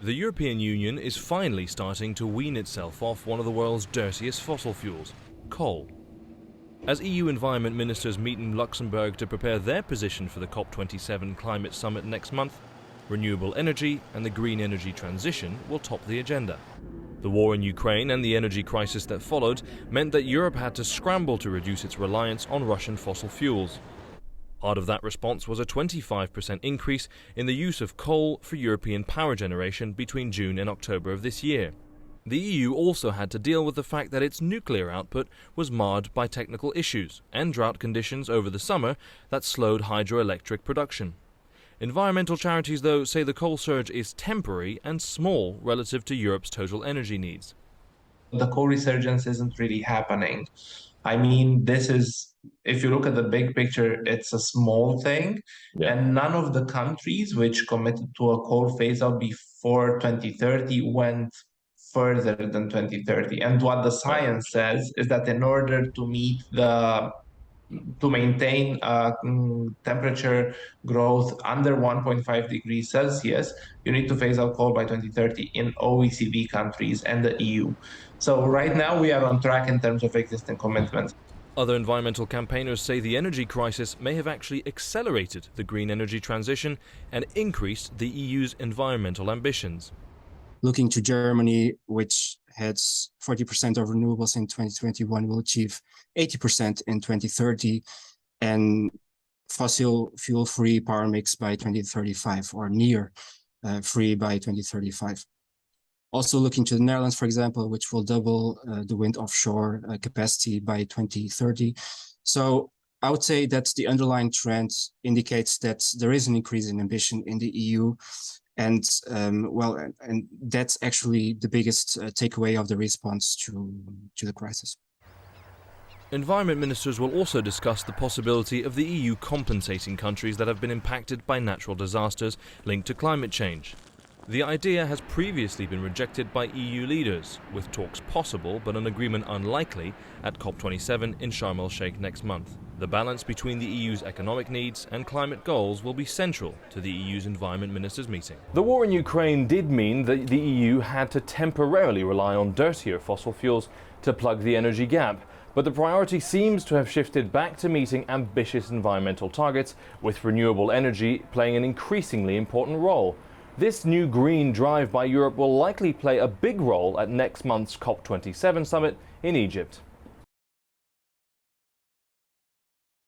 The European Union is finally starting to wean itself off one of the world's dirtiest fossil fuels, coal. As EU environment ministers meet in Luxembourg to prepare their position for the COP27 climate summit next month, renewable energy and the green energy transition will top the agenda. The war in Ukraine and the energy crisis that followed meant that Europe had to scramble to reduce its reliance on Russian fossil fuels. Part of that response was a 25% increase in the use of coal for European power generation between June and October of this year. The EU also had to deal with the fact that its nuclear output was marred by technical issues and drought conditions over the summer that slowed hydroelectric production. Environmental charities, though, say the coal surge is temporary and small relative to Europe's total energy needs. The coal resurgence isn't really happening. I mean, this is, if you look at the big picture, it's a small thing. Yeah. And none of the countries which committed to a coal phase out before 2030 went further than 2030. And what the science says is that in order to maintain temperature growth under 1.5 degrees Celsius, you need to phase out coal by 2030 in OECD countries and the EU. So right now we are on track in terms of existing commitments. Other environmental campaigners say the energy crisis may have actually accelerated the green energy transition and increased the EU's environmental ambitions. Looking to Germany, which had 40% of renewables in 2021, will achieve 80% in 2030 and fossil fuel-free power mix by 2035 or near free by 2035. Also looking to the Netherlands, for example, which will double the wind offshore capacity by 2030. So I would say that the underlying trend indicates that there is an increase in ambition in the EU. And that's actually the biggest takeaway of the response to the crisis. Environment ministers will also discuss the possibility of the EU compensating countries that have been impacted by natural disasters linked to climate change. The idea has previously been rejected by EU leaders, with talks possible but an agreement unlikely at COP27 in Sharm el-Sheikh next month. The balance between the EU's economic needs and climate goals will be central to the EU's environment ministers' meeting. The war in Ukraine did mean that the EU had to temporarily rely on dirtier fossil fuels to plug the energy gap. But the priority seems to have shifted back to meeting ambitious environmental targets, with renewable energy playing an increasingly important role. This new green drive by Europe will likely play a big role at next month's COP27 summit in Egypt.